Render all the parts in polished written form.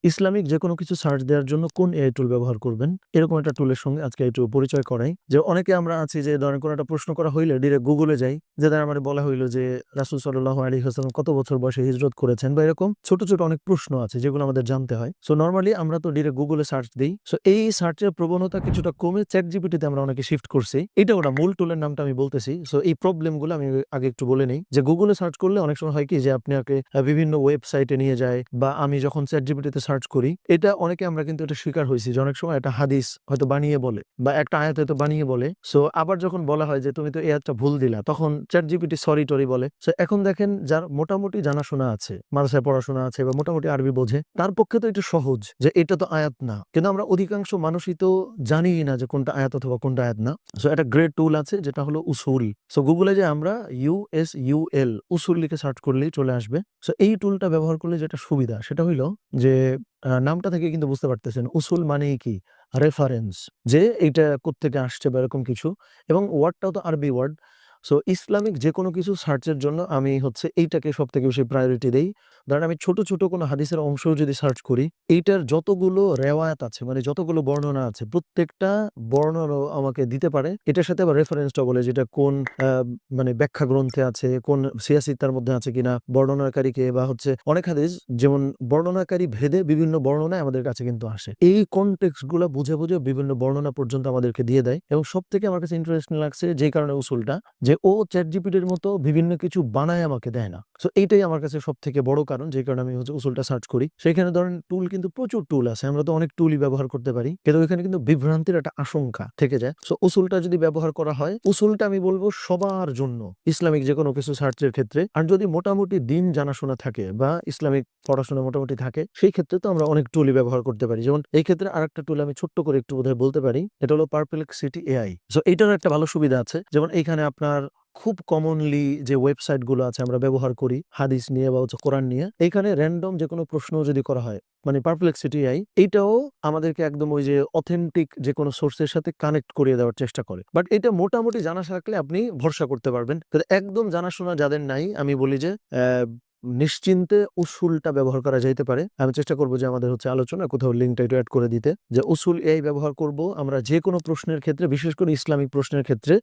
Islamic যেকোনো কিছু search দেওয়ার জন্য কোন এআই টুল ব্যবহার করবেন? এরকম একটা টুলের সঙ্গে আজকে একটু পরিচয় করাই। যে অনেকে আমরা আছি যে ধরেন কোনো একটা প্রশ্ন করা হইলে ডিরেক্ট গুগলে যাই। যে দ্বারা আমারে বলা হইল যে রাসূল সাল্লাল্লাহু আলাইহি ওয়াসাল্লাম কত বছর বয়সে হিজরত করেছেন বা এরকম ছোট, ছোট অনেক প্রশ্ন আছে যেগুলো আমাদের জানতে হয়। সো নরমালি আমরা তো ডিরেক্ট গুগলে সার্চ দেই। সো এই সার্চের প্রবণতা কিছুটা কমে ChatGPT তে আমরা অনেকে শিফট করছি। এটা ওটা মূল টুলের নামটা আমি বলতেছি। সো এই প্রবলেম গুলো আমি আগে একটু বলে নেই। যে গুগলে সার্চ করলে অনেক সময় হয় কি যে আপনাকে বিভিন্ন ওয়েবসাইটে নিয়ে যায় বা আমি যখন ChatGPT তে সার্চ করি, এটা অনেকে আমরা কিন্তু এটা শিকার হইছি যে অনেক সময় একটা হাদিস হয়তো বানিয়ে বলে বা একটা আয়াত হয়তো বানিয়ে বলে। সো আবার যখন বলা হয় যে তুমি তো এই আয়াতটা ভুল দিলা, তখন ChatGPT সরি-টরি বলে। সো এখন দেখেন যার মোটামুটি জানাশোনা আছে, মাদ্রাসায় পড়াশোনা আছে বা মোটামুটি আরবি বোঝে, তার পক্ষে তো এটা সহজ যে এটা তো আয়াত না। কিন্তু আমরা অধিকাংশ মানুষই তো জানিই না যে কোনটা আয়াত অথবা কোনটা আয়াত না। সো একটা গ্রেট টুল আছে যেটা হলো উসুল। সো গুগলে যে আমরা USUL উসুল লিখে সার্চ করলেই চলে আসবে। সো এই টুলটা ব্যবহার করলে যেটা সুবিধা সেটা হইল যে নামটা থেকে কিন্তু বুঝতে পারতেছেন উসুল মানেই কি? রেফারেন্স। যে এইটা কোত্থেকে আসছে বা এরকম কিছু এবং ওয়ার্ডটাও তো আরবি ওয়ার্ড। সো ইসলামিক যেকোনো কিছু সার্চের জন্য আমি হচ্ছে এইটাকে সবথেকে বেশি প্রায়োরিটি দেই। ধরেন আমি ছোট, ছোট কোনো হাদিসের অংশও যদি সার্চ করি, এইটার যতগুলো রেওয়ায়াত আছে মানে যতগুলো বর্ণনা আছে প্রত্যেকটা বর্ণনাও আমাকে দিতে পারে। এটার সাথে আবার রেফারেন্সটা বলে যেটা কোন আ মানে ব্যাখ্যা গ্রন্থে আছে, কোন সিয়াসিত্তার মধ্যে আছে কিনা, বর্ণনাকারী কে বা হচ্ছে অনেক হাদিস যেমন বর্ণনাকারী ভেদে বিভিন্ন বর্ণনায় আমাদের কাছে কিন্তু আসে। এই কনটেক্সট গুলা বুঝে, বুঝে বিভিন্ন বর্ণনা পর্যন্ত আমাদেরকে দিয়ে দেয় এবং সবথেকে আমার কাছে ইন্টারেস্টিং লাগছে যেই কারণে উসুলটা যে ও ChatGPT এর মতো বিভিন্ন কিছু বানায় আমাকে দেয় না। সো এইটাই আমার কাছে সবথেকে বড় কারণ যেই কারণে আমি হচ্ছে উসুলটা সার্চ করি। সেখানে ধরেন টুল কিন্তু প্রচুর টুল আছে। আমরা তো অনেক টুলই ব্যবহার করতে পারি। কিন্তু ওইখানে কিন্তু বিভ্রান্তির একটা আশঙ্কা থেকে যায়। সো উসুলটা যদি ব্যবহার করা হয়, উসুলটা আমি বলব সবার জন্য ইসলামিক যেকোনো কিছু সার্চের ক্ষেত্রে। আর যদি মোটামুটি দিন জানাশোনা থাকে বা ইসলামিক পড়াশোনা মোটামুটি থাকে, সেই ক্ষেত্রে তো আমরা অনেক টুলই ব্যবহার করতে পারি। যেমন এই ক্ষেত্রে আরেকটা টুল আমি ছোট্ট করে একটু বোধহয় বলতে পারি। এটা হলো Perplexity AI। সো এইটারও একটা ভালো সুবিধা আছে। যেমন এইখানে আপনার খুব কমনলি যে ওয়েবসাইট গুলো আছে আমরা ব্যবহার করি হাদিস নিয়ে বা হচ্ছে কোরআন নিয়ে, এইখানে র‍্যান্ডম যেকোনো প্রশ্ন যদি করা হয় মানে Perplexity AI এইটাও আমাদেরকে একদম ওই যে অথেন্টিক যেকোনো সোর্সের সাথে কানেক্ট করিয়ে দেওয়ার চেষ্টা করে। বাট এটা মোটামুটি জানা থাকলে আপনি ভরসা করতে পারবেন। কিন্তু একদম জানাশোনা যাদের নাই আমি বলি যে নিশ্চিন্তে উসুলটা ব্যবহার করা যাইতে পারে। আমি চেষ্টা করব যে আমাদের হচ্ছে আলোচনা কোথাও লিঙ্কটা একটু এড করে দিতে। যে উসুল AI ব্যবহার করব আমরা যেকোনো প্রশ্নের ক্ষেত্রে, বিশেষ করে ইসলামিক প্রশ্নের ক্ষেত্রে।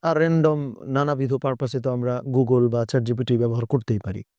আর র‍্যান্ডম নানাবিধ পারপাসে তো আমরা গুগল বা ChatGPT ব্যবহার করতেই পারি।